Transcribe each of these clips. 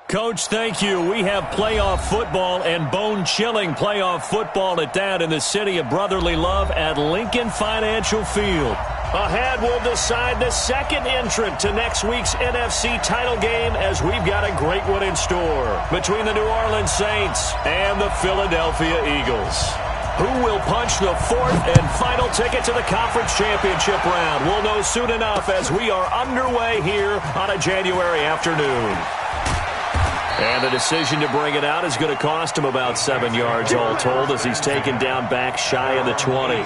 Coach, thank you. We have playoff football and bone-chilling playoff football at that in the city of brotherly love at Lincoln Financial Field. Ahead, we'll decide the second entrant to next week's NFC title game as we've got a great one in store between the New Orleans Saints and the Philadelphia Eagles. Who will punch the fourth and final ticket to the conference championship round? We'll know soon enough as we are underway here on a January afternoon. And the decision to bring it out is going to cost him about 7 yards all told as he's taken down back shy of the 20.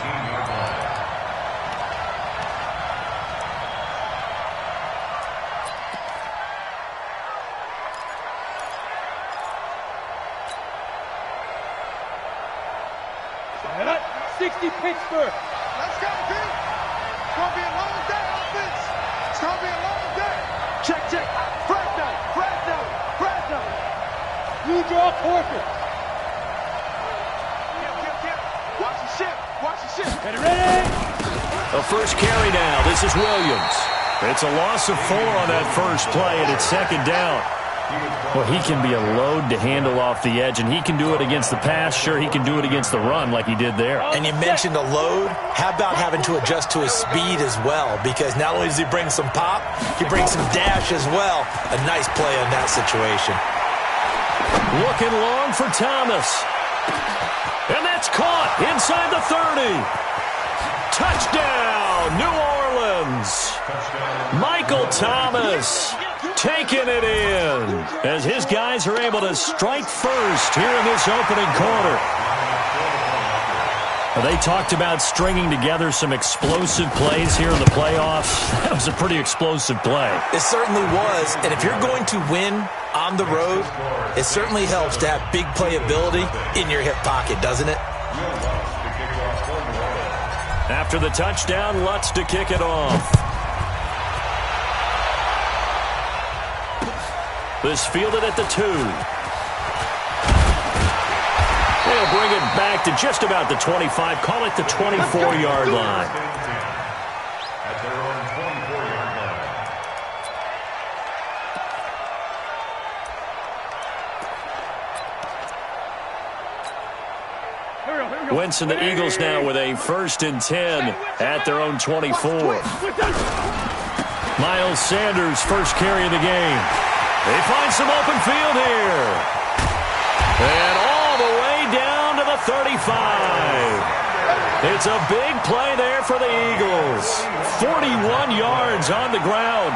Pittsburgh. Let's go, Pete. It's going to be a long day, offense. It's going to be a long day. Check. Fresno. You draw Corker. Watch the ship. Ready. A first carry now. This is Williams. It's a loss of 4 on that first play, and it's second down. Well, he can be a load to handle off the edge, and he can do it against the pass. Sure, he can do it against the run like he did there. And you mentioned a load. How about having to adjust to his speed as well? Because not only does he bring some pop, he brings some dash as well. A nice play on that situation. Looking long for Thomas. And that's caught inside the 30. Touchdown, New Orleans. Michael Thomas taking it in as his guys are able to strike first here in this opening quarter. They talked about stringing together some explosive plays here in the playoffs. That was a pretty explosive play. It certainly was, and if you're going to win on the road, it certainly helps to have big playability in your hip pocket, doesn't it? After the touchdown, Lutz to kick it off. This fielded at the 2. They'll bring it back to just about the 25. Call it the 24-yard line. At their own 24-yard line. Wentz and the Eagles now with a 1st and 10 at their own 24. Miles Sanders, first carry of the game. They find some open field here. And all the way down to the 35. It's a big play there for the Eagles. 41 yards on the ground.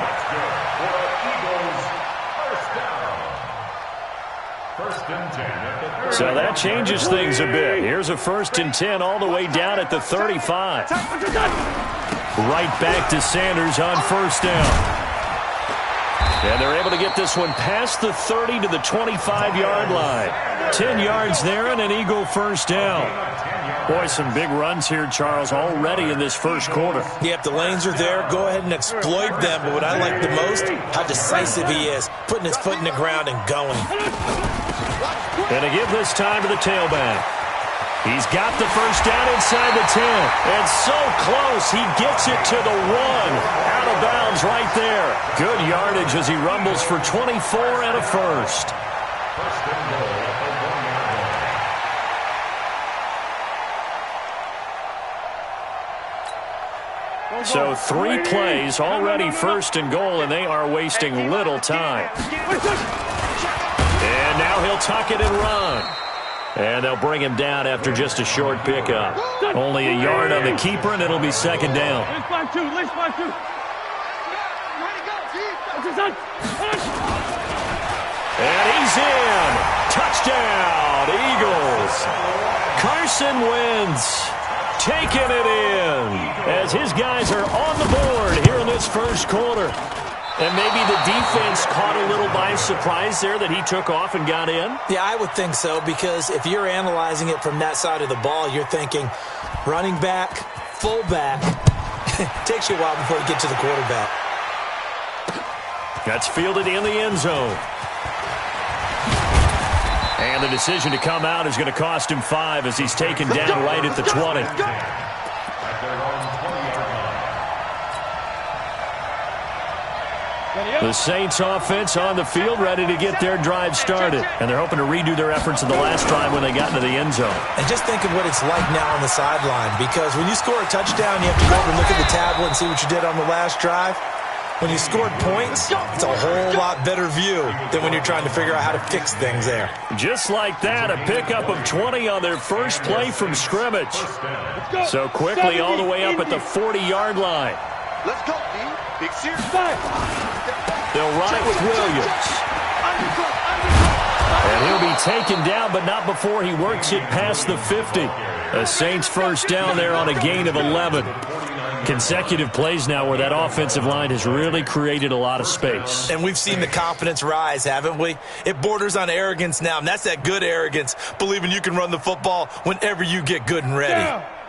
So that changes things a bit. Here's a 1st and 10 all the way down at the 35. Right back to Sanders on 1st down. And they're able to get this one past the 30 to the 25-yard line. 10 yards there and an Eagle 1st down. Boy, some big runs here, Charles, already in this first quarter. Yep, the lanes are there. Go ahead and exploit them. But what I like the most, how decisive he is, putting his foot in the ground and going. And to give this time to the tailback. He's got the 1st down inside the 10. And so close, he gets it to the 1. Out of bounds right there. Good yardage as he rumbles for 24 and a 1st. So 3 plays, already 1st and goal, and they are wasting little time. And now he'll tuck it and run. And they'll bring him down after just a short pickup. Only a yard on the keeper, and it'll be 2nd down. And he's in. Touchdown, Eagles. Carson Wentz taking it in as his guys are on the board here in this first quarter. And maybe the defense caught a little by surprise there that he took off and got in? Yeah, I would think so, because if you're analyzing it from that side of the ball, you're thinking running back, fullback. It takes you a while before you get to the quarterback. That's fielded in the end zone. And the decision to come out is going to cost him 5 as he's taken down right at the 20. The Saints offense on the field, ready to get their drive started. And they're hoping to redo their efforts in the last drive when they got into the end zone. And just think of what it's like now on the sideline, because when you score a touchdown, you have to go over and look at the tablet and see what you did on the last drive. When you scored points, it's a whole lot better view than when you're trying to figure out how to fix things there. Just like that, a pickup of 20 on their first play from scrimmage. So quickly all the way up at the 40-yard line. Let's go, D. Big series. They'll run it with Williams. And he'll be taken down, but not before he works it past the 50. A Saints first down there on a gain of 11. Consecutive plays now where that offensive line has really created a lot of space. And we've seen the confidence rise, haven't we? It borders on arrogance now, and that's that good arrogance, believing you can run the football whenever you get good and ready.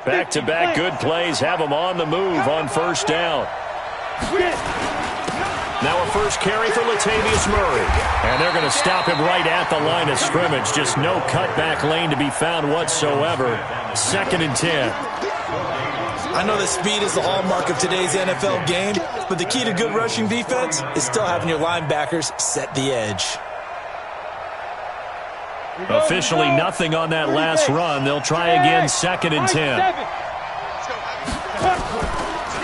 Back-to-back good plays have them on the move on first down. Now a first carry for Latavius Murray. And they're going to stop him right at the line of scrimmage. Just no cutback lane to be found whatsoever. 2nd and 10. I know that speed is the hallmark of today's NFL game, but the key to good rushing defense is still having your linebackers set the edge. Officially nothing on that last run. They'll try again 2nd and 10.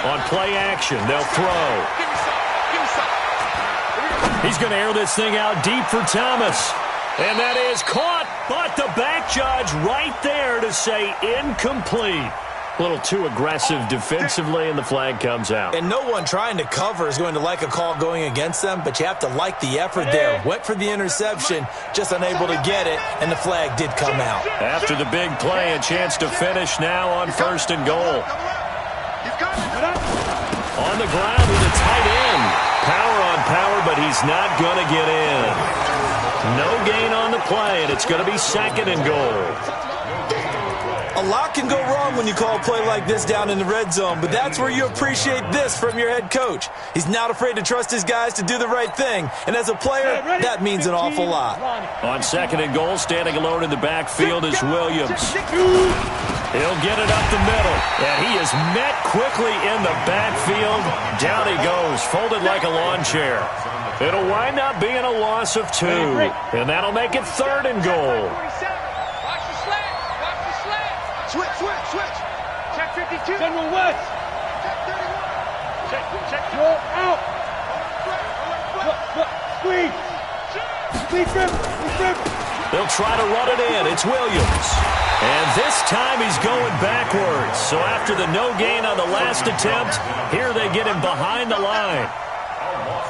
On play action, they'll throw. He's going to air this thing out deep for Thomas. And that is caught, but the back judge right there to say incomplete. A little too aggressive defensively, and the flag comes out. And no one trying to cover is going to like a call going against them, but you have to like the effort there. Went for the interception, just unable to get it, and the flag did come out. After the big play, a chance to finish now on 1st and goal. On the ground with a tight end. Power on power, but he's not going to get in. No gain on the play, and it's going to be 2nd and goal. A lot can go wrong when you call a play like this down in the red zone, but that's where you appreciate this from your head coach. He's not afraid to trust his guys to do the right thing, and as a player, that means an awful lot. On 2nd and goal, standing alone in the backfield is Williams. He'll get it up the middle, and he is met quickly in the backfield. Down he goes, folded like a lawn chair. It'll wind up being a loss of 2, and that'll make it 3rd and goal. Switch. Check 52. General West. Check 31. Check. Roll out. Squeeze. They'll try to run it in. It's Williams. And this time he's going backwards. So after the no gain on the last attempt, here they get him behind the line.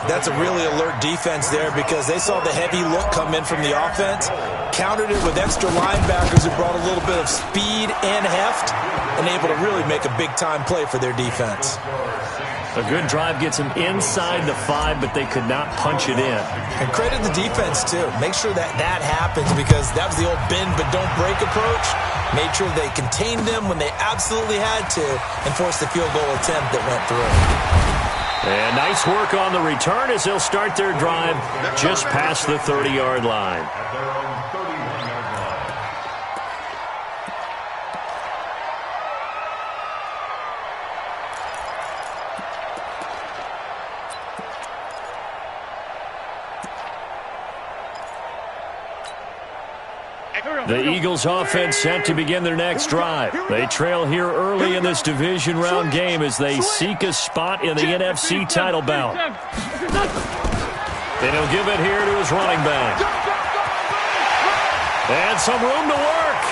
That's a really alert defense there because they saw the heavy look come in from the offense, countered it with extra linebackers who brought a little bit of speed and heft, and able to really make a big-time play for their defense. A good drive gets them inside the 5, but they could not punch it in. And credit the defense, too. Make sure that happens because that was the old bend but don't break approach. Made sure they contained them when they absolutely had to and forced the field goal attempt that went through. And nice work on the return as they'll start their drive just past the 30-yard line. The Eagles offense set to begin their next drive. They trail here early in this division round game as they seek a spot in the NFC title bout. And he'll give it here to his running back. And some room to work.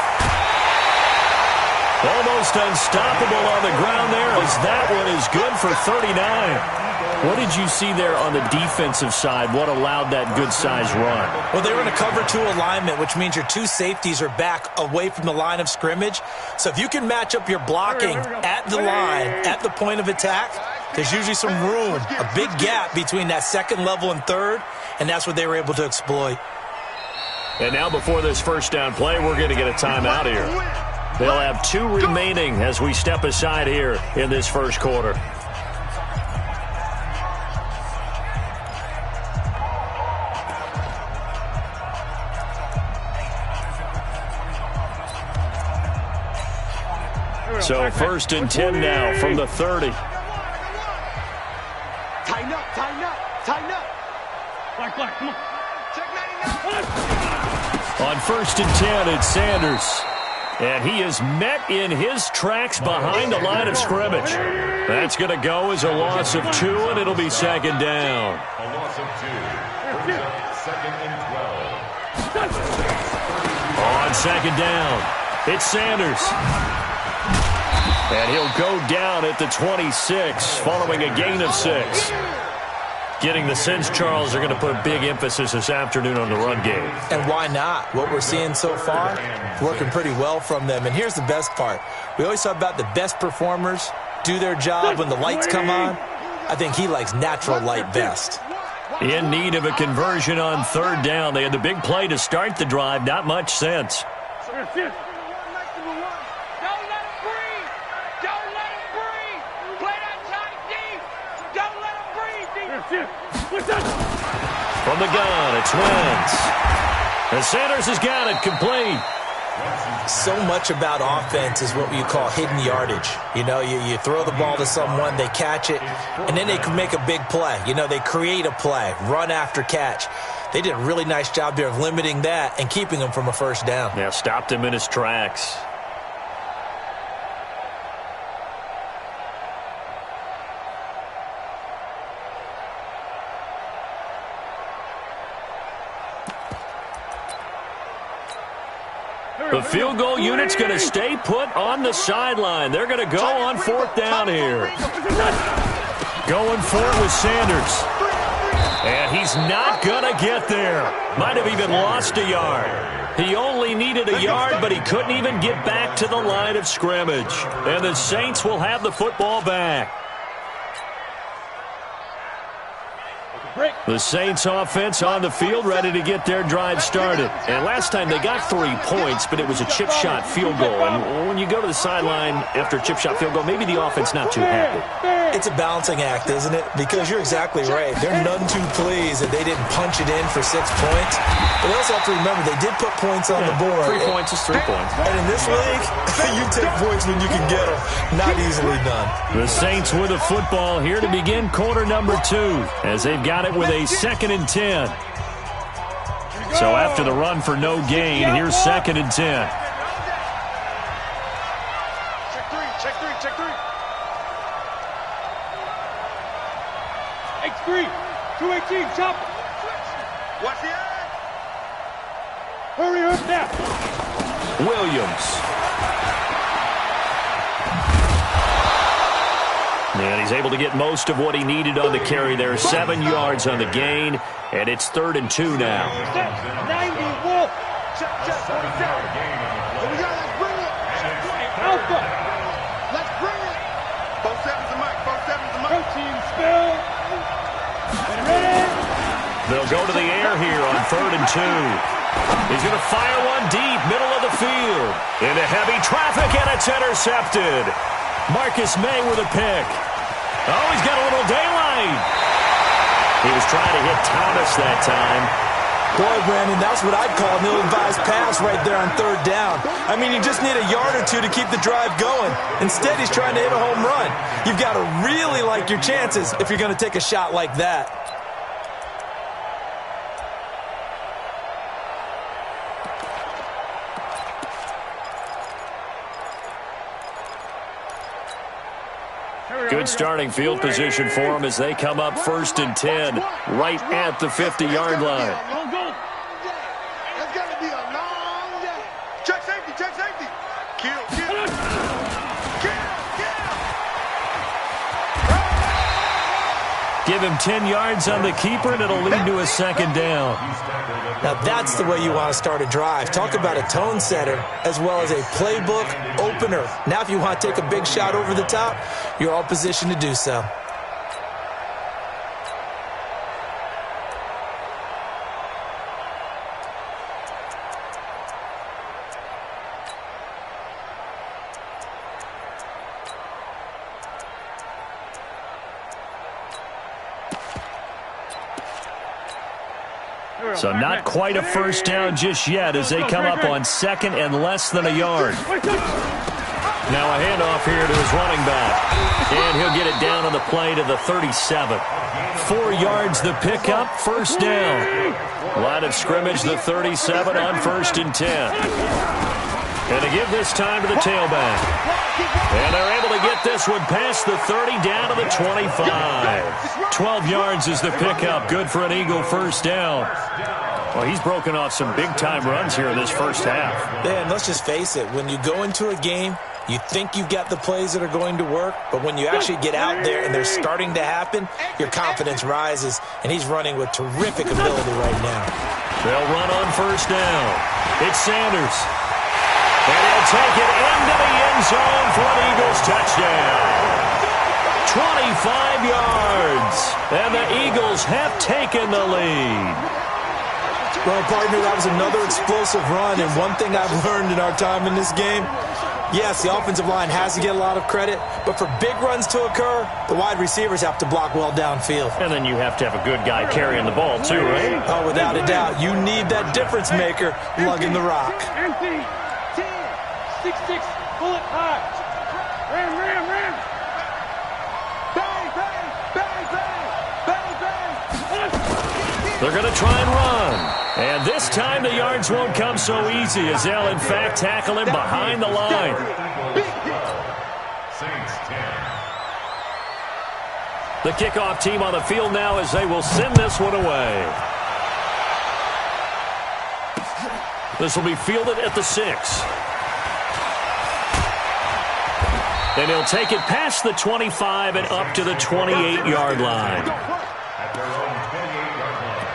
Almost unstoppable on the ground there as that one is good for 39. What did you see there on the defensive side? What allowed that good-sized run? Well, they were in a cover 2 alignment, which means your 2 safeties are back away from the line of scrimmage. So if you can match up your blocking at the line, at the point of attack, there's usually some room, a big gap between that 2nd level and 3rd, and that's what they were able to exploit. And now before this first down play, we're going to get a timeout here. They'll have 2 remaining as we step aside here in this first quarter. So 1st and 10 now from the 30. Tighten up. On 1st and 10, it's Sanders. And he is met in his tracks behind the line of scrimmage. That's going to go as a loss of 2, and it'll be 2nd down. A loss of 2. Brings up 2nd and 12. On 2nd down, it's Sanders. And he'll go down at the 26 following a gain of 6. Getting the sense, Charles, are going to put big emphasis this afternoon on the run game. And why not? What we're seeing so far, working pretty well from them. And here's the best part. We always talk about the best performers do their job when the lights come on. I think he likes natural light best. In need of a conversion on 3rd down. They had the big play to start the drive. Not much sense. From the gun, it's Wentz. And Sanders has got it complete. So much about offense is what you call hidden yardage. You know, you throw the ball to someone, they catch it, and then they can make a big play. You know, they create a play, run after catch. They did a really nice job there of limiting that and keeping him from a 1st down. Yeah, stopped him in his tracks. The field goal unit's going to stay put on the sideline. They're going to go on 4th down here. Going for it with Sanders. And he's not going to get there. Might have even lost a yard. He only needed a yard, but he couldn't even get back to the line of scrimmage. And the Saints will have the football back. The Saints offense on the field ready to get their drive started. And last time they got 3 points, but it was a chip shot field goal. And when you go to the sideline after a chip shot field goal, maybe the offense not too happy. It's a balancing act, isn't it? Because you're exactly right. They're none too pleased that they didn't punch it in for 6 points. But they also have to remember they did put points on the board. 3 points is 3 points. And in this league, you take points when you can get them. Not easily done. The Saints with the football here to begin quarter number 2 as they've got it with a 2nd and 10. So after the run for no gain, here's 2nd and 10. Check 3. X3, 218, chop. Watch the eye. Hurry up now. Williams. And he's able to get most of what he needed on the carry there. 7 yards on the gain, and it's 3rd and 2 now. 90, Wolf. Check. Here we go, let's bring it. Alpha. Let's bring it. Both sevens a mic. Protein spill. Ready? They'll go to the air here on 3rd and 2. He's going to fire one deep, middle of the field. Into heavy traffic, and it's intercepted. Marcus May with a pick. Oh, he's got a little daylight. He was trying to hit Thomas that time. Boy, Brandon, that's what I'd call an ill-advised pass right there on 3rd down. I mean, you just need a yard or 2 to keep the drive going. Instead, he's trying to hit a home run. You've got to really like your chances if you're going to take a shot like that. Good starting field position for them as they come up 1st and 10 right at the 50-yard line. That's got to be a long day. Check safety. Kill. Give him 10 yards on the keeper, and it'll lead to a 2nd down. Now that's the way you want to start a drive. Talk about a tone setter as well as a playbook opener. Now if you want to take a big shot over the top, you're all positioned to do so. So not quite a 1st down just yet as they come up on 2nd and less than a yard. Now a handoff here to his running back. And he'll get it down on the play to the 37. 4 yards the pickup, first down. Line of scrimmage, the 37 on 1st and 10. And to give this time to the tailback. And they're able to get this one past the 30 down to the 25. 12 yards is the pickup. Good for an Eagle first down. Well, he's broken off some big-time runs here in this first half. Yeah, and let's just face it. When you go into a game, you think you've got the plays that are going to work, but when you actually get out there and they're starting to happen, your confidence rises, and he's running with terrific ability right now. They'll run on first down. It's Sanders. And he'll take it into the end zone for an Eagles touchdown. 25 yards, and the Eagles have taken the lead. Well, partner, that was another explosive run, and one thing I've learned in our time in this game, yes, the offensive line has to get a lot of credit, but for big runs to occur, the wide receivers have to block well downfield. And then you have to have a good guy carrying the ball, too, right? Oh, without a doubt. You need that difference maker lugging the rock. Empty. 10. 6-6. Pull it high. Ram, ram, ram. Bang, bang, bang, bang, bang, bang. They're going to try and run. And this time the yards won't come so easy as they'll, in fact, tackle him behind the line. Saints 10. The kickoff team on the field now as they will send this one away. This will be fielded at the 6. And he'll take it past the 25 and up to the 28-yard line. At their own 28-yard line.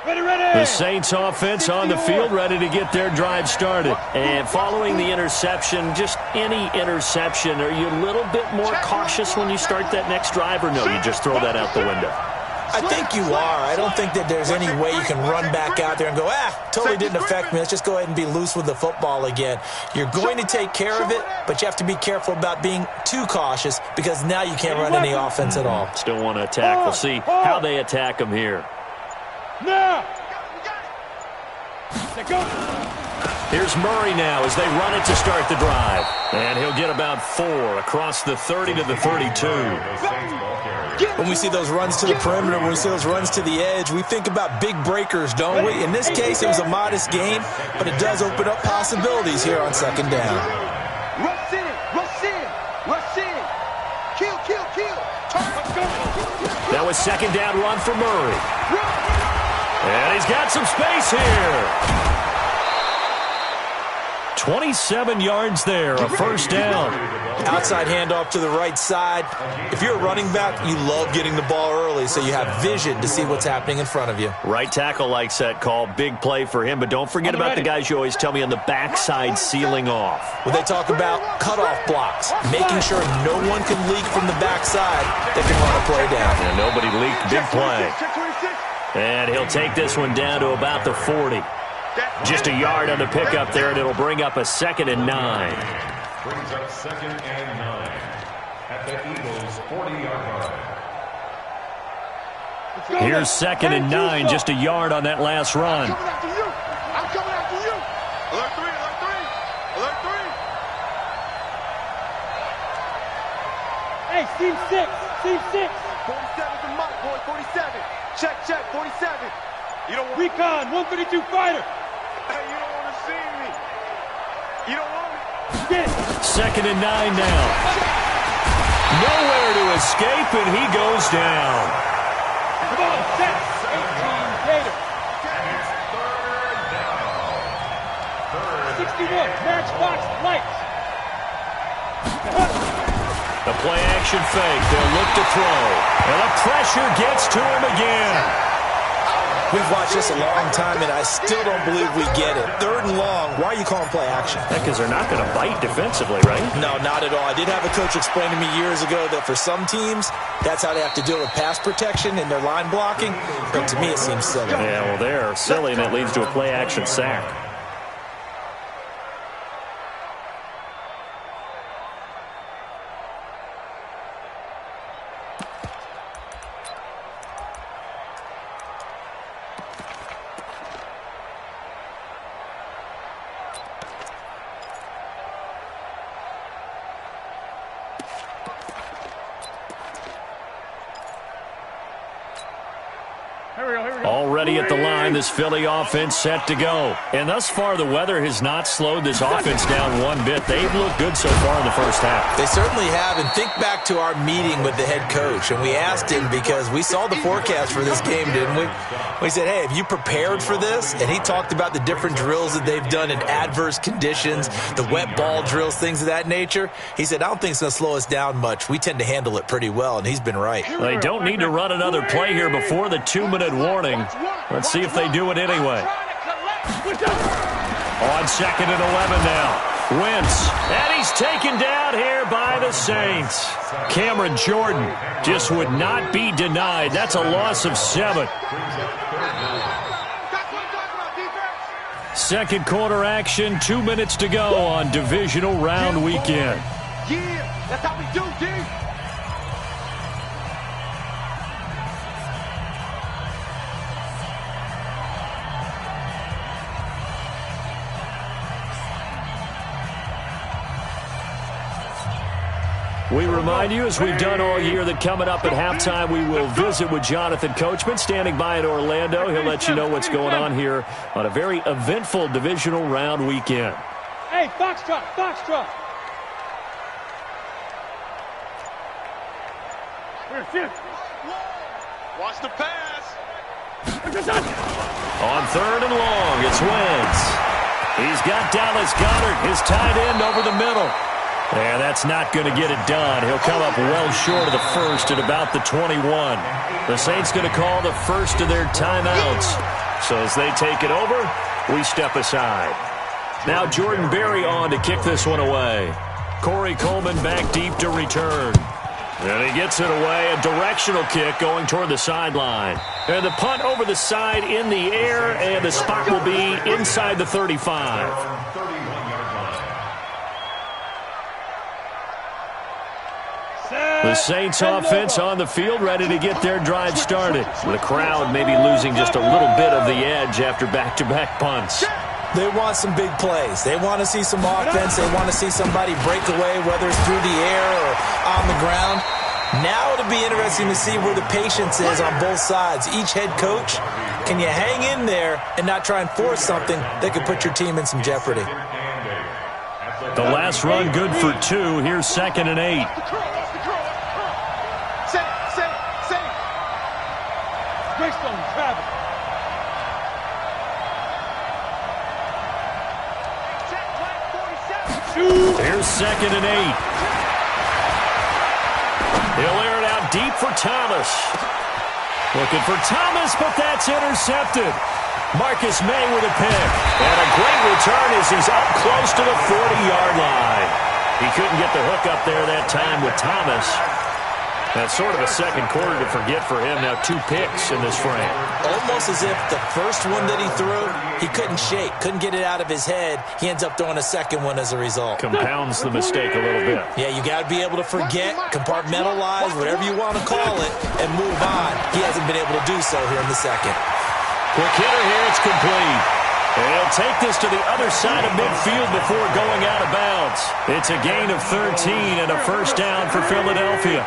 Ready, ready. The Saints offense on the field, ready to get their drive started. And following the interception, just any interception, are you a little bit more cautious when you start that next drive, or no, you just throw that out the window? I think you are. I don't think that there's any way you can run back out there and go, totally didn't affect me. Let's just go ahead and be loose with the football again. You're going to take care of it, but you have to be careful about being too cautious because now you can't run any offense at all. Still want to attack. We'll see how they attack him here. Now. Go. Here's Murray now as they run it to start the drive. And he'll get about 4 across the 30 to the 32. When we see those runs to the perimeter, when we see those runs to the edge, we think about big breakers, don't we? In this case, it was a modest gain, but it does open up possibilities here on second down. Rush in, rush in, rush in. Kill, kill, kill. Let's go. That was second down run for Murray. And he's got some space here. 27 yards there, a first down. Outside handoff to the right side. If you're a running back, you love getting the ball early so you have vision to see what's happening in front of you. Right tackle likes that call. Big play for him, but don't forget about the guys you always tell me on the backside sealing off. When they talk about cutoff blocks, making sure no one can leak from the backside that can run a play down. And nobody leaked. Big play. And he'll take this one down to about the 40. Just a yard on the pickup there, and it'll bring up a 2nd and 9. Brings up 2nd and 9 at the Eagles' 40-yard line. Here's 2nd and 9, just a yard on that last run. I'm coming after you. Alert 3, alert 3, alert 3. Hey, team 6, team 6. 47's the mark, boy, 47. Check, check, 47. You don't want Recon, 132 fighter. Hey, you don't want to see me. You don't want me. Get it. 2nd and 9 now. Nowhere to escape, and he goes down. Come on, set. 18 Gator. And it's 3rd down. 61, matchbox lights. The play action fake. They'll look to throw. And the pressure gets to him again. We've watched this a long time, and I still don't believe we get it. 3rd and long, why are you calling play action? Because they're not going to bite defensively, right? No, not at all. I did have a coach explain to me years ago that for some teams, that's how they have to deal with pass protection and their line blocking. But to me, it seems silly. Yeah, well, they're silly, and it leads to a play action sack. ready at the line. This Philly offense set to go. And thus far, the weather has not slowed this offense down one bit. They've looked good so far in the first half. They certainly have. And think back to our meeting with the head coach. And we asked him, because we saw the forecast for this game, didn't we? We said, hey, have you prepared for this? And he talked about the different drills that they've done in adverse conditions, the wet ball drills, things of that nature. He said, I don't think it's going to slow us down much. We tend to handle it pretty well, and he's been right. They don't need to run another play here before the 2-minute warning. Let's see if they do it anyway. On 2nd and 11 now. Wentz, and he's taken down here by the Saints. Cameron Jordan just would not be denied. That's a loss of 7. Second quarter action, 2 minutes to go on Divisional Round weekend. Yeah, that's how we do, D. We remind you, as we've done all year, that coming up at halftime, we will visit with Jonathan Coachman, standing by in Orlando. He'll let you know what's going on here on a very eventful Divisional Round weekend. Hey, Foxtrot, Foxtrot. Watch the pass. On 3rd and long, it's Wentz. He's got Dallas Goedert, his tight end, over the middle. And that's not going to get it done. He'll come up well short of the first at about the 21. The Saints going to call the first of their timeouts. So as they take it over, we step aside. Now Jordan Berry on to kick this one away. Corey Coleman back deep to return. And he gets it away. A directional kick going toward the sideline. And the punt over the side in the air, and the spot will be inside the 35. The Saints offense on the field, ready to get their drive started. The crowd maybe losing just a little bit of the edge after back-to-back punts. They want some big plays. They want to see some offense. They want to see somebody break away, whether it's through the air or on the ground. Now it'll be interesting to see where the patience is on both sides. Each head coach, can you hang in there and not try and force something that could put your team in some jeopardy? The last run good for 2. Here's 2nd and 8. Greystone travel. Here's 2nd and 8. He'll air it out deep for Thomas. Looking for Thomas, but that's intercepted. Marcus May with a pick. And a great return as he's up close to the 40-yard line. He couldn't get the hook up there that time with Thomas. That's sort of a second quarter to forget for him. Now 2 picks in this frame. Almost as if the first one that he threw, he couldn't shake, couldn't get it out of his head. He ends up throwing a second one as a result. Compounds the mistake a little bit. Yeah, you got to be able to forget, compartmentalize, whatever you want to call it, and move on. He hasn't been able to do so here in the second. Quick hitter here, it's complete. And he'll take this to the other side of midfield before going out of bounds. It's a gain of 13 and a first down for Philadelphia.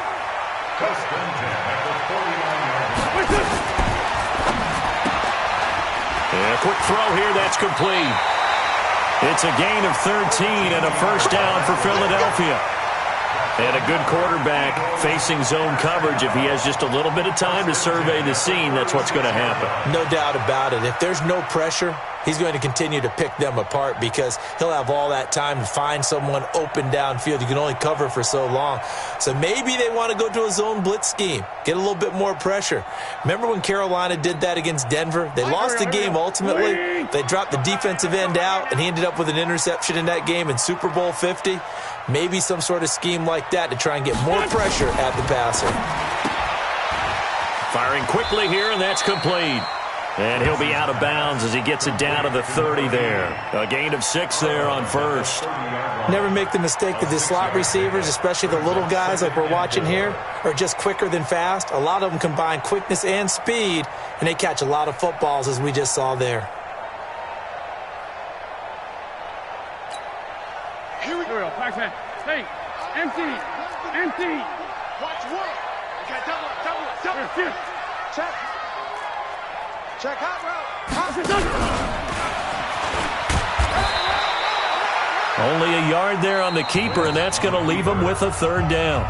And a quick throw here, that's complete. It's a gain of 13 and a first down for Philadelphia. And a good quarterback facing zone coverage. If he has just a little bit of time to survey the scene, that's what's going to happen. No doubt about it. If there's no pressure, he's going to continue to pick them apart because he'll have all that time to find someone open downfield. You can only cover for so long. So maybe they want to go to a zone blitz scheme, get a little bit more pressure. Remember when Carolina did that against Denver? They lost the game ultimately. They dropped the defensive end out, and he ended up with an interception in that game in Super Bowl 50. Maybe some sort of scheme like that to try and get more pressure at the passer. Firing quickly here, and that's complete. And he'll be out of bounds as he gets it down to the 30 there. A gain of 6 there on first. Never make the mistake that the slot receivers, especially the little guys like we're watching here, are just quicker than fast. A lot of them combine quickness and speed, and they catch a lot of footballs as we just saw there. Here we go. Backpack. Hey, empty. Watch one. Okay, double. Check. Check hot route. Only a yard there on the keeper, and that's going to leave them with a third down.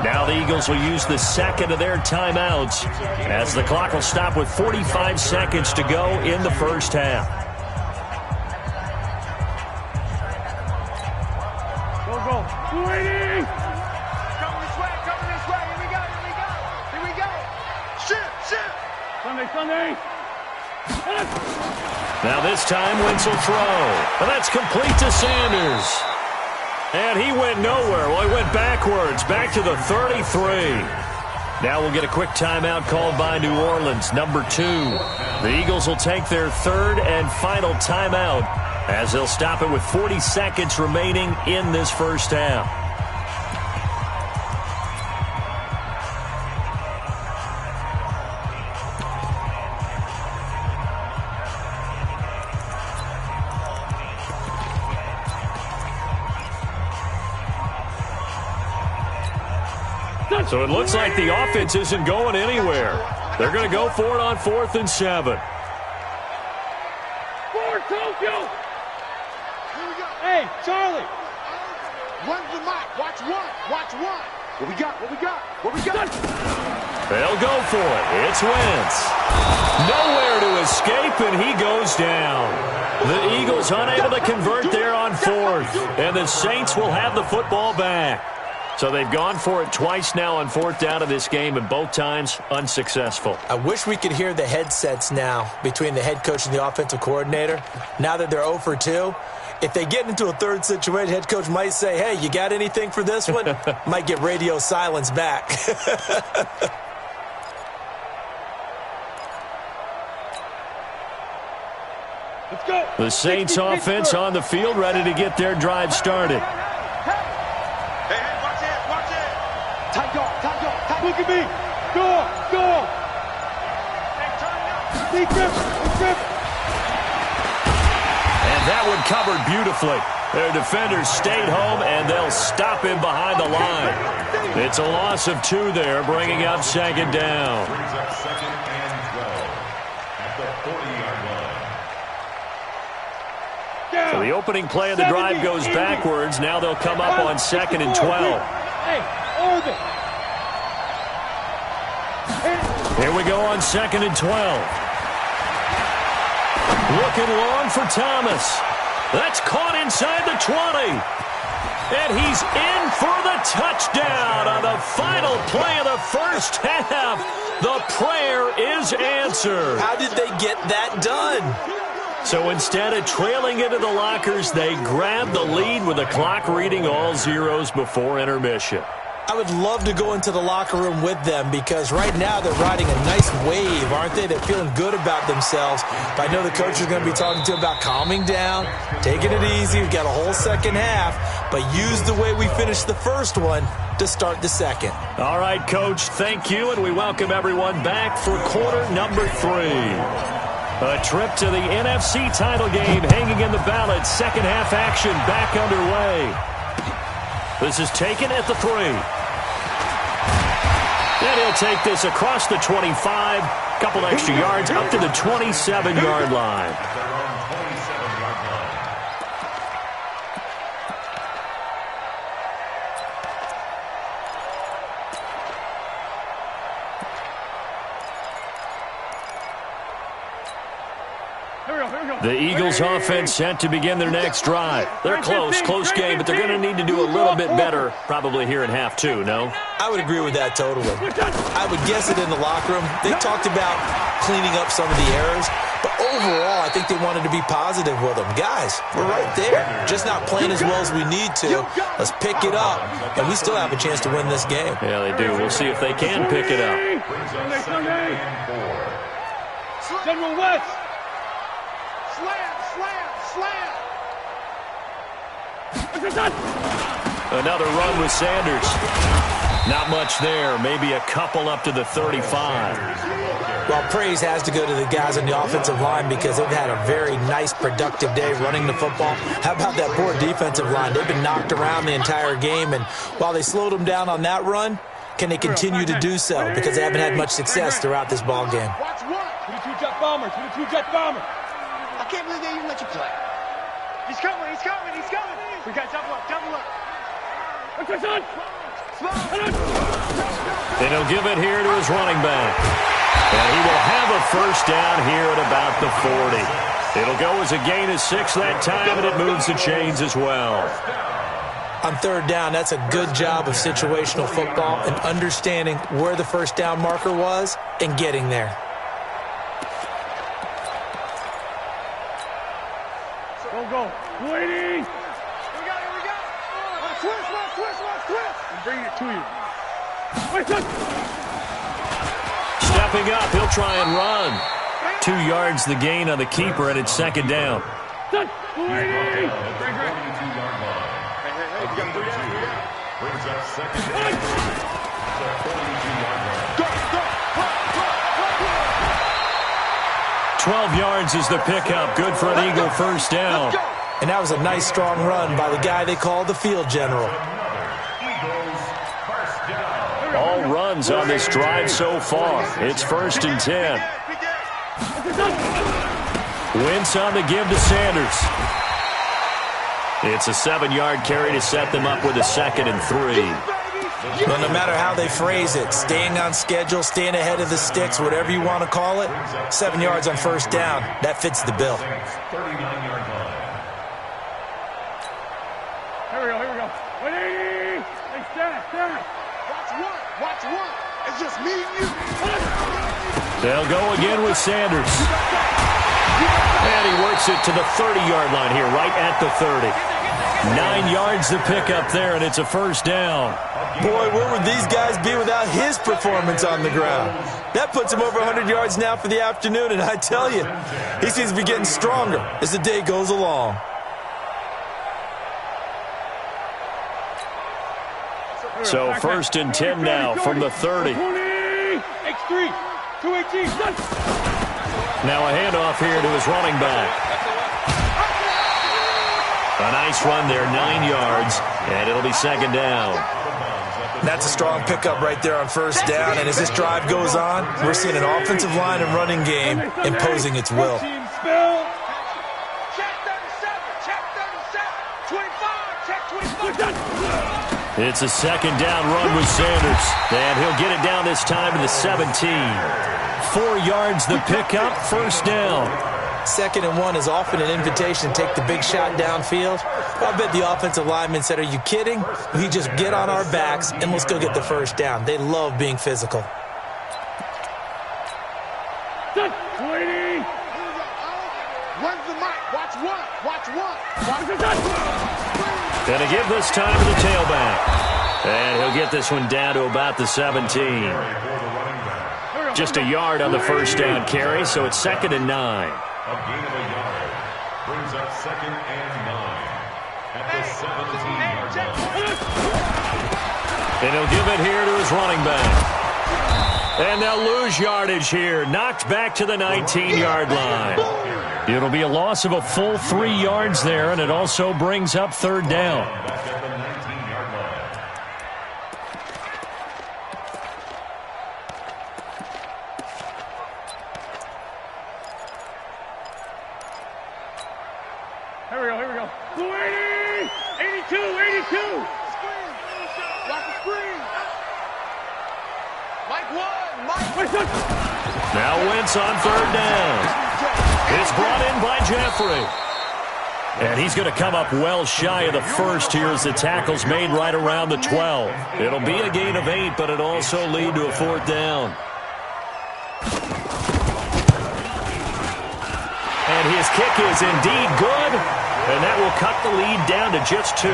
Now the Eagles will use the second of their timeouts as the clock will stop with 45 seconds to go in the first half. Go. 280. Coming this way. Here we go. Shift. Sunday. Now this time Wentz will throw. And that's complete to Sanders. And he went nowhere. Well, he went backwards, back to the 33. Now we'll get a quick timeout called by New Orleans, number 2. The Eagles will take their third and final timeout as they'll stop it with 40 seconds remaining in this first half. So it looks like the offense isn't going anywhere. They're going to go for it on 4th and 7. Forward, Tokyo. Hey, Charlie. Run the mic. Watch one. What we got? They'll go for it. It's Wentz. Nowhere to escape, and he goes down. The Eagles unable to convert there on 4th, and the Saints will have the football back. So they've gone for it twice now on 4th down of this game, and both times unsuccessful. I wish we could hear the headsets now between the head coach and the offensive coordinator. Now that they're 0 for 2, if they get into a third situation, head coach might say, hey, you got anything for this one? Might get radio silence back. Let's go. The Saints offense on the field, ready to get their drive started. Look at me. Go. Big grip. And that one covered beautifully. Their defenders stayed home, and they'll stop him behind the line. It's a loss of 2 there, bringing up 2nd down. Brings up 2nd and 12 at the 40-yard line. So the opening play of the drive goes backwards. Now they'll come up on 2nd and 12. Hey, Oregon. Here we go on 2nd and 12. Looking long for Thomas. That's caught inside the 20. And he's in for the touchdown on the final play of the first half. The prayer is answered. How did they get that done? So instead of trailing into the lockers, they grab the lead with the clock reading all zeros before intermission. I would love to go into the locker room with them because right now they're riding a nice wave, aren't they? They're feeling good about themselves. But I know the coach is going to be talking to them about calming down, taking it easy. We've got a whole second half, but use the way we finished the first one to start the second. All right, Coach, thank you, and we welcome everyone back for quarter number 3. A trip to the NFC title game hanging in the balance. Second half action back underway. This is taken at the 3. And he'll take this across the 25. Couple extra yards up to the 27-yard line. The Eagles offense set to begin their next drive. They're close game, but they're going to need to do a little bit better probably here in half 2, no? I would agree with that totally. I would guess it in the locker room. They talked about cleaning up some of the errors, but overall, I think they wanted to be positive with them. Guys, we're right there. Just not playing as well as we need to. Let's pick it up, and we still have a chance to win this game. Yeah, they do. We'll see if they can pick it up. General West. Slam. Another run with Sanders. Not much there. Maybe a couple up to the 35. Well, praise has to go to the guys on the offensive line because they've had a very nice, productive day running the football. How about that poor defensive line? They've been knocked around the entire game, and while they slowed them down on that run, can they continue to do so? Because they haven't had much success throughout this ball game. Watch one. bombers. With the 2 jet bombers. I can't believe they even let you play. He's coming. He's coming. He's coming. We got double up. Double up. What's your son? And he'll give it here to his running back. And he will have a first down here at about the 40. It'll go as a gain of 6 that time, and it moves the chains as well. On third down, that's a good job of situational football and understanding where the first down marker was and getting there. Go. Waiting. Here we go. Watch twist. I'm bringing it to you. Wait, son. Stepping up, he'll try and run. 2 yards the gain on the keeper, and it's second down. Son. Waiting. Brings up second down. 12 yards is the pickup. Good for an Eagle first down. And that was a nice, strong run by the guy they call the field general. All runs on this drive so far. It's 1st and 10. Wentz on the give to Sanders. It's a 7-yard carry to set them up with a 2nd and 3. Well, no matter how they phrase it, staying on schedule, staying ahead of the sticks, whatever you want to call it, 7 yards on first down, that fits the bill. 39-yard line. Here we go. 180. Hey, stand. Watch one. It's just me and you. They'll go again with Sanders. And he works it to the 30-yard line here, right at the 30. 9 yards to pick up there, and it's a first down. Boy, where would these guys be without his performance on the ground? That puts him over 100 yards now for the afternoon, and I tell you, he seems to be getting stronger as the day goes along. So 1st and 10 now from the 30. X3, 218. Now a handoff here to his running back. A nice run there, 9 yards, and it'll be second down. That's a strong pickup right there on first down, and as this drive goes on, we're seeing an offensive line and running game imposing its will. Check 37, check 25, check 25. It's a second down run with Sanders, and he'll get it down this time to the 17. 4 yards the pickup, first down. 2nd and 1 is often an invitation to take the big shot downfield. I bet the offensive lineman said, are you kidding? We just get on our backs and let's go get the first down. They love being physical. Waiting. When's the mic? Watch one. And a give this time to the tailback. And he'll get this one down to about the 17. Just a yard on the first down carry, so it's 2nd and 9. A gain of a yard. Brings up 2nd and 9. At the 17-yard line. And he'll give it here to his running back. And they'll lose yardage here. Knocked back to the 19-yard line. It'll be a loss of a full 3 yards there, and it also brings up third down. Back at the 19-yard line. Here we go. 280. 82. Watch the screen. Mike. Now Wentz on third down. It's brought in by Jeffrey. And he's going to come up well shy of the first here as the tackle's made right around the 12. It'll be a gain of 8, but it'll also lead to a fourth down. And his kick is indeed good, and that will cut the lead down to just 2.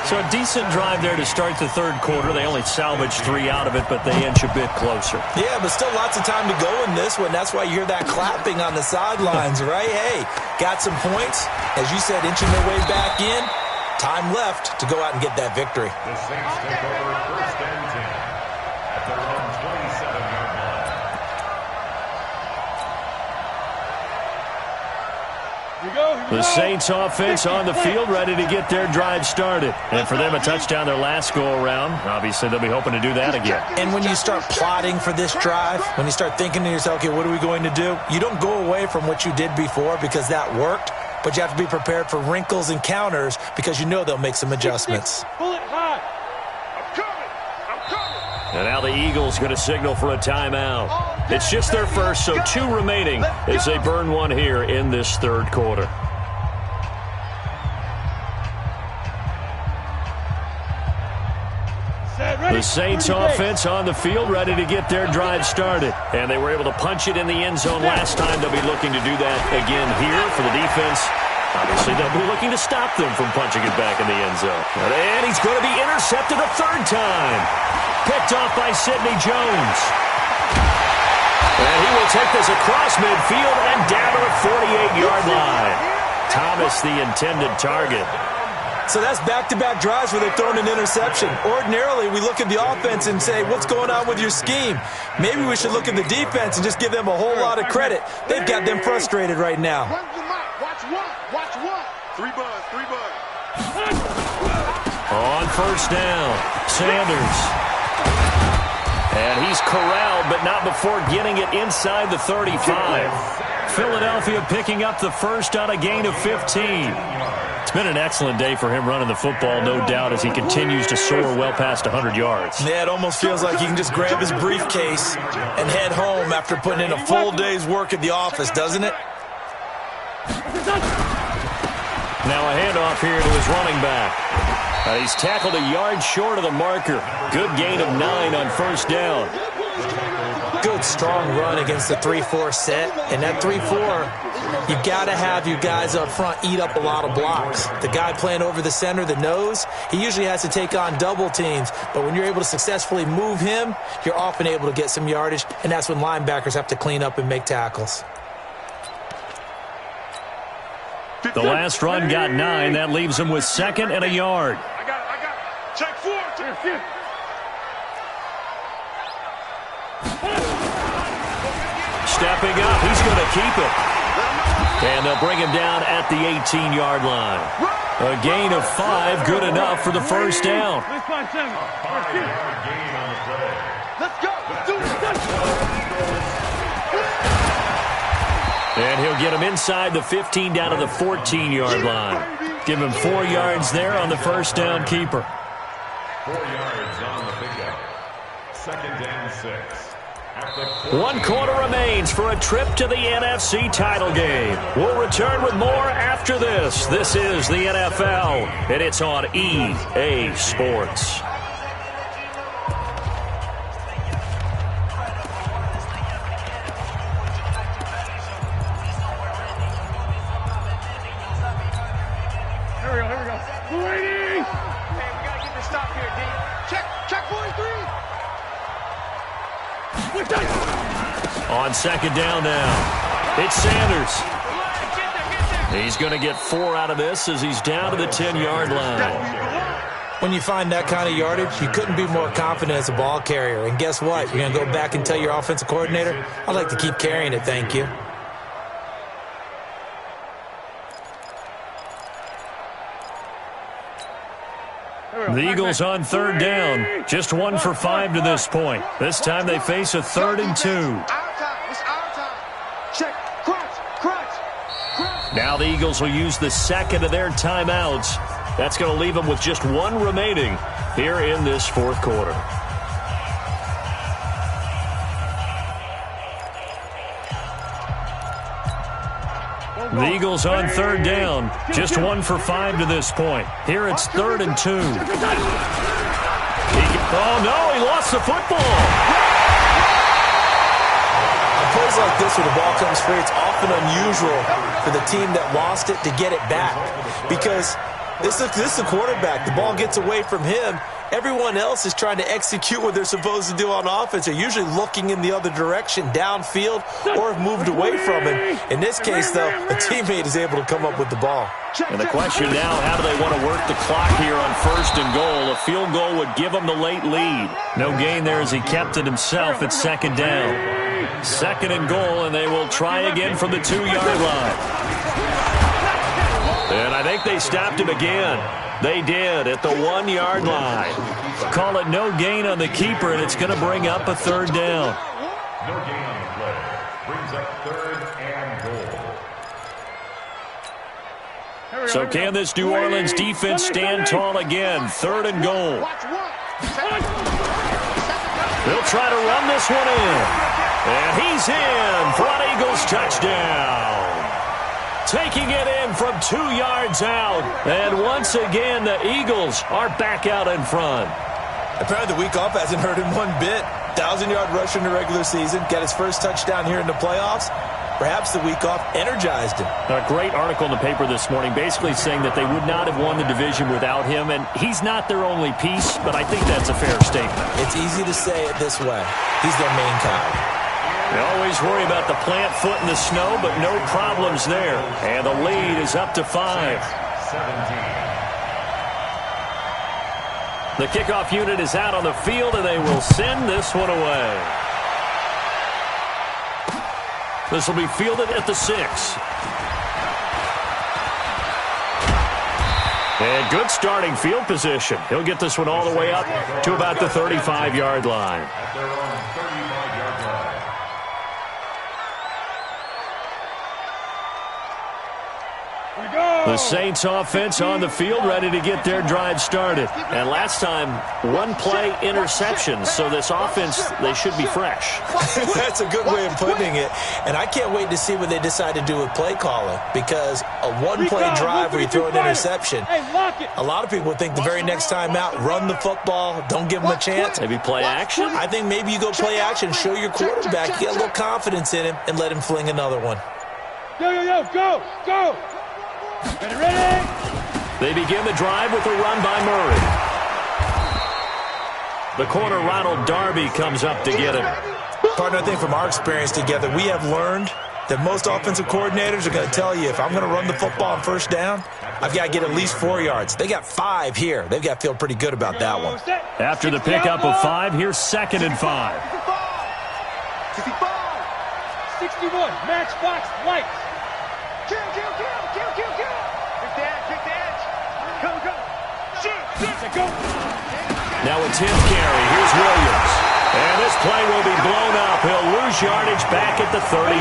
So a decent drive there to start the third quarter. They only salvaged 3 out of it, but they inch a bit closer. Yeah, but still lots of time to go in this one. That's why you hear that clapping on the sidelines, right? Hey, got some points. As you said, inching their way back in. Time left to go out and get that victory. The Saints take over 1st and 10 at their own 27-yard line. The Saints offense on the field, ready to get their drive started. And for them, a touchdown their last go-around. Obviously, they'll be hoping to do that again. And when you start plotting for this drive, when you start thinking to yourself, okay, what are we going to do? You don't go away from what you did before because that worked, but you have to be prepared for wrinkles and counters because you know they'll make some adjustments. And now the Eagles going to signal for a timeout. It's just their first, so 2 remaining as they burn one here in this third quarter. The Saints offense on the field, ready to get their drive started. And they were able to punch it in the end zone last time. They'll be looking to do that again here for the defense. Obviously, they'll be looking to stop them from punching it back in the end zone. And he's going to be intercepted a third time. Picked off by Sidney Jones. And he will take this across midfield and down to the 48-yard line. Thomas, the intended target. So that's back-to-back drives where they've thrown an interception. Ordinarily, we look at the offense and say, what's going on with your scheme? Maybe we should look at the defense and just give them a whole lot of credit. They've got them frustrated right now. Watch one. 3 buzz. On first down, Sanders. And he's corralled, but not before getting it inside the 35. Philadelphia picking up the first on a gain of 15. It's been an excellent day for him running the football, no doubt, as he continues to soar well past 100 yards. Yeah, it almost feels like he can just grab his briefcase and head home after putting in a full day's work at the office, doesn't it? Now a handoff here to his running back. He's tackled a yard short of the marker. Good gain of 9 on first down. Good, strong run against the 3-4 set. And that 3-4, you've got to have you guys up front eat up a lot of blocks. The guy playing over the center, the nose, he usually has to take on double teams. But when you're able to successfully move him, you're often able to get some yardage. And that's when linebackers have to clean up and make tackles. The last run got 9. That leaves him with 2nd and a yard. I got it. Check 4. Stepping up, he's going to keep it. And they'll bring him down at the 18-yard line. A gain of 5, good enough for the first down. Let's go. Let's do it. And he'll get him inside the 15 down to the 14-yard line. Give him 4 yards there on the first down keeper. 4 yards on the pickup. 2nd and 6. 1 quarter remains for a trip to the NFC title game. We'll return with more after this. This is the NFL, and it's on EA Sports. Here we go. Waiting! Hey, we got to get the stop here, D. Check 43. On 2nd down now, it's Sanders. He's going to get 4 out of this as he's down to the 10-yard line. When you find that kind of yardage, you couldn't be more confident as a ball carrier. And guess what? You're going to go back and tell your offensive coordinator, I'd like to keep carrying it, thank you. The Eagles on 3rd down. Just 1 for 5 to this point. This time they face a 3rd and 2. It's our time. Check. Crunch. Now the Eagles will use the 2nd of their timeouts. That's going to leave them with just 1 remaining here in this 4th quarter. The Eagles on 3rd down. Just 1 for 5 to this point. Here it's 3rd and 2. Oh, no, he lost the football. Plays like this where the ball comes free, it's often unusual for the team that lost it to get it back. Because this is the quarterback. The ball gets away from him. Everyone else is trying to execute what they're supposed to do on offense. They're usually looking in the other direction, downfield, or have moved away from him. In this case, though, a teammate is able to come up with the ball. And the question now, how do they want to work the clock here on 1st and goal? A field goal would give them the late lead. No gain there as he kept it himself at 2nd down. 2nd and goal, and they will try again from the 2-yard line. And I think they stopped him again. They did at the 1-yard line. Call it no gain on the keeper, and it's going to bring up a third down. No gain on the play. Brings up 3rd and goal. So can this New Orleans defense stand tall again? 3rd and goal. They'll try to run this one in. And he's in for an Eagles touchdown. Taking it in from 2 yards out. And once again, the Eagles are back out in front. Apparently the week off hasn't hurt him one bit. 1,000-yard rusher in the regular season. Got his first touchdown here in the playoffs. Perhaps the week off energized him. A great article in the paper this morning basically saying that they would not have won the division without him. And he's not their only piece, but I think that's a fair statement. It's easy to say it this way. He's their main guy. They always worry about the plant foot in the snow, but no problems there. And the lead is up to 5. 17. The kickoff unit is out on the field, and they will send this one away. This will be fielded at the 6. And good starting field position. He'll get this one all the way up to about the 35-yard line. At their own 35-yard line. The Saints offense on the field, ready to get their drive started. And last time, 1-play interception. So this offense, they should be fresh. That's a good way of putting it. And I can't wait to see what they decide to do with play calling. Because a 1-play drive where you throw an interception, a lot of people think the very next time out, run the football, don't give them a chance. Maybe play action? I think maybe you go play action, show your quarterback, get a little confidence in him, and let him fling another one. Go! Ready? They begin the drive with a run by Murray. The corner, Ronald Darby, comes up to get him. Partner, I think from our experience together, we have learned that most offensive coordinators are going to tell you, if I'm going to run the football on first down, I've got to get at least 4 yards. They got 5 here. They've got to feel pretty good about that one. After the pickup of 5, here's 2nd and 5. 61, matchbox lights. Kill. Kick the edge. Go. Shoot. Go. Now a 10th carry. Here's Williams. And this play will be blown up. He'll lose yardage back at the 38.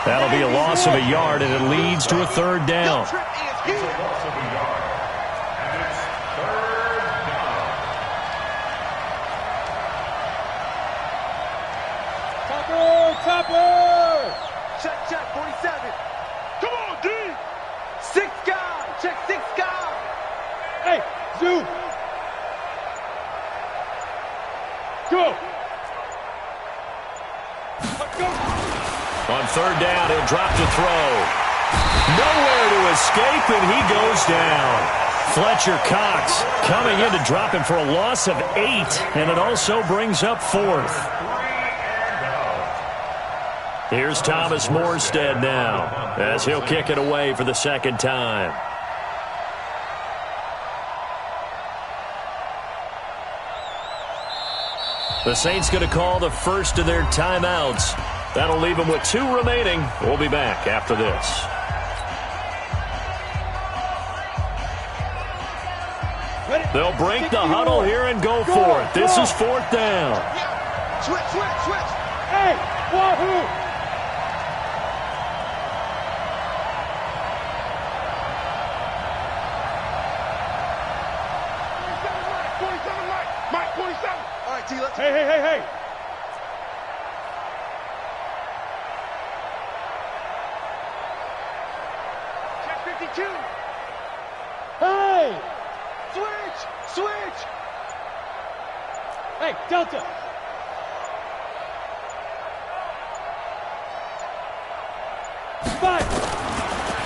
That'll be a loss of a yard, and it leads to a 3rd down. It's a loss of a yard. And it's 3rd down. Topper. Check, 47. Come on, D. 6 guy. Check 6 guy. Hey, Zoo. Go. On 3rd down, he'll drop to throw. Nowhere to escape, and he goes down. Fletcher Cox coming in to drop him for a loss of 8, and it also brings up 4th. Here's Thomas Morstead now, as he'll kick it away for the 2nd time. The Saints going to call the first of their timeouts. That'll leave them with 2 remaining. We'll be back after this. They'll break the huddle here and go for it. This is 4th down. Switch. Hey, wahoo! Mike, 47. All right, T, let's... Hey. Check 52. Hey! Switch! Hey, Delta!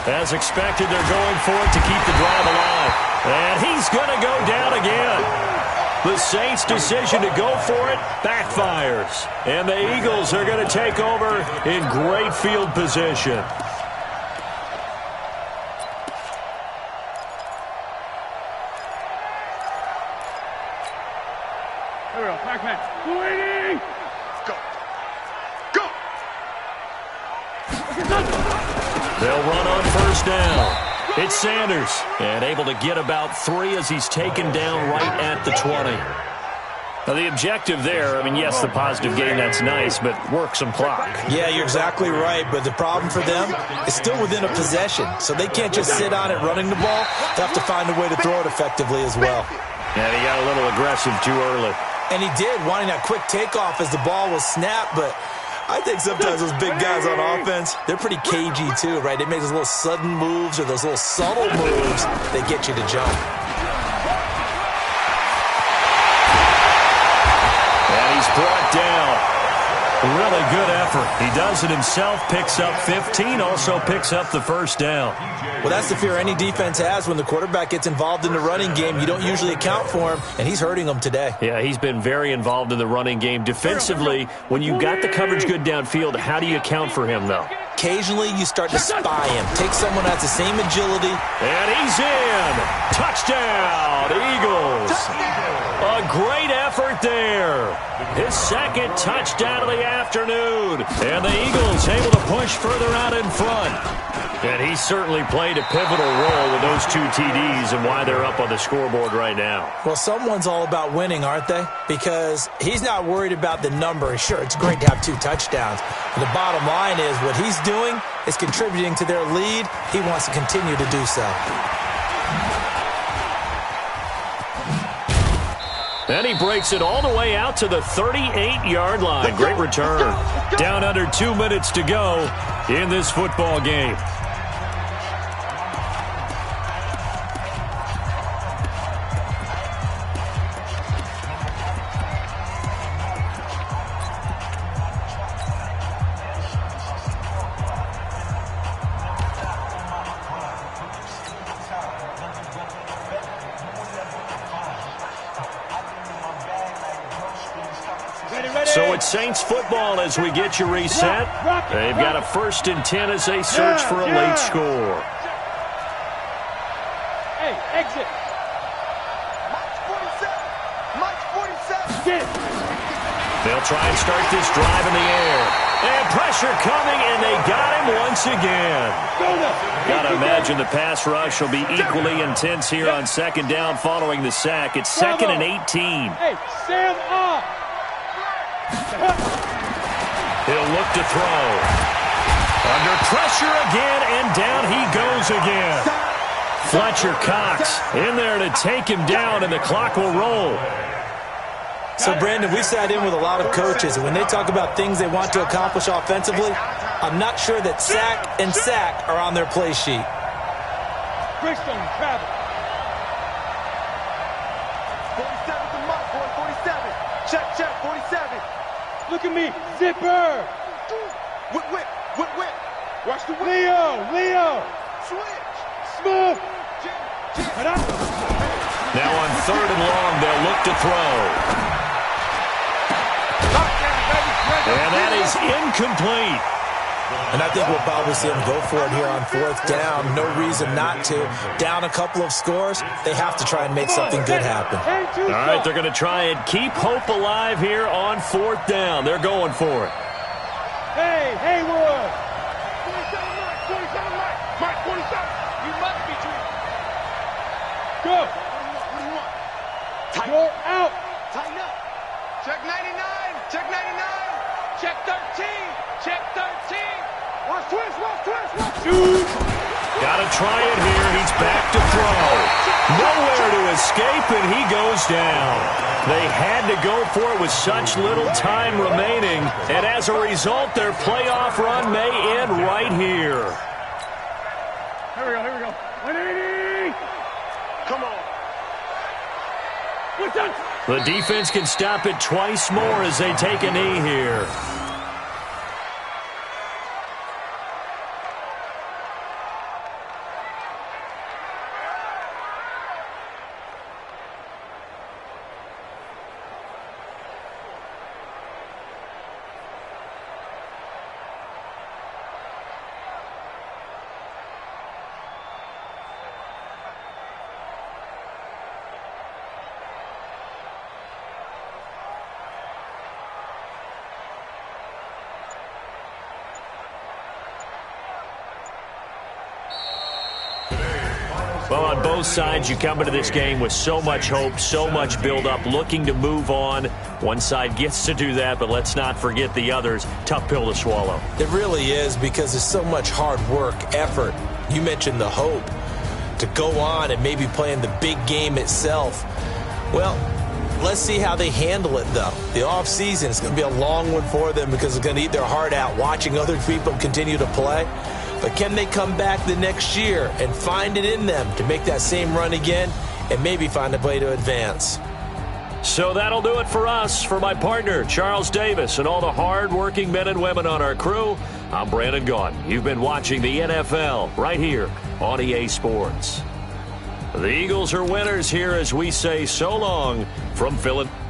As expected, they're going for it to keep the drive alive. And he's going to go down again. The Saints' decision to go for it backfires. And the Eagles are going to take over in great field position. There we go, Pac-Man. Waiting! Go! They'll run on 1st down. It's Sanders, and able to get about 3 as he's taken down right at the 20. Now, the objective there, I mean, yes, the positive gain, that's nice, but work some clock. Yeah, you're exactly right, but the problem for them is still within a possession, so they can't just sit on it running the ball. They have to find a way to throw it effectively as well. And he got a little aggressive too early. And he did, wanting that quick takeoff as the ball was snapped, but I think sometimes those big guys on offense, they're pretty cagey too, right? They make those little sudden moves or those little subtle moves that get you to jump. And he's brought down. Really good effort. He does it himself, picks up 15, also picks up the first down. Well, that's the fear any defense has when the quarterback gets involved in the running game. You don't usually account for him, and he's hurting them today. Yeah, he's been very involved in the running game. Defensively, when you got the coverage good downfield, how do you account for him, though? Occasionally, you start to spy him. Take someone that has the same agility. And he's in. Touchdown, Eagles. A great effort there. His second touchdown of the afternoon. And the Eagles able to push further out in front. And he certainly played a pivotal role with those 2 TDs and why they're up on the scoreboard right now. Well, someone's all about winning, aren't they? Because he's not worried about the number. Sure, it's great to have 2 touchdowns. But the bottom line is what he's doing is contributing to their lead. He wants to continue to do so. And he breaks it all the way out to the 38-yard line. Great return. Down under 2 minutes to go in this football game. So it's Saints football as we get you reset. They've got a 1st and 10 as they search for a late score. Hey, exit. Mike's 47. Get it. They'll try and start this drive in the air. And pressure coming, and they got him once again. Got to imagine the pass rush will be equally intense here on 2nd down following the sack. It's 2nd and 18. Hey, stand up. He'll look to throw. Under pressure again, and down he goes again. Fletcher Cox in there to take him down, and the clock will roll. So, Brandon, we sat in with a lot of coaches, and when they talk about things they want to accomplish offensively, I'm not sure that sack and sack are on their play sheet. Greystone, travel. 47's the mark, boy, 47. Check, 47. Look at me, zipper. Whip. Watch the whip. Leo. Switch. Smooth. Now on 3rd and long, they'll look to throw. And that is incomplete. And I think we'll probably see them go for it here on 4th down. No reason not to. Down a couple of scores, they have to try and make something good happen. All right, they're going to try and keep hope alive here on 4th down. They're going for it. Hey, Haywood. 47 Mike, 47. You must be dreaming. Go. What do you want? You're out. Tighten up. Check 99. Check 99. Check 13. Check 13. Watch twist. Shoot. Got to try it here. He's back to throw. Nowhere to escape, and he goes down. They had to go for it with such little time remaining, and as a result, their playoff run may end right here. Here we go. 180. Come on. What's that? The defense can stop it twice more as they take a knee here. Well, on both sides, you come into this game with so much hope, so much build-up, looking to move on. One side gets to do that, but let's not forget the others. Tough pill to swallow. It really is, because there's so much hard work, effort. You mentioned the hope to go on and maybe play in the big game itself. Well, let's see how they handle it, though. The offseason is going to be a long one for them because they're going to eat their heart out watching other people continue to play. But can they come back the next year and find it in them to make that same run again and maybe find a way to advance? So that'll do it for us. For my partner, Charles Davis, and all the hard-working men and women on our crew, I'm Brandon Gaudin. You've been watching the NFL right here on EA Sports. The Eagles are winners here as we say so long from Philadelphia.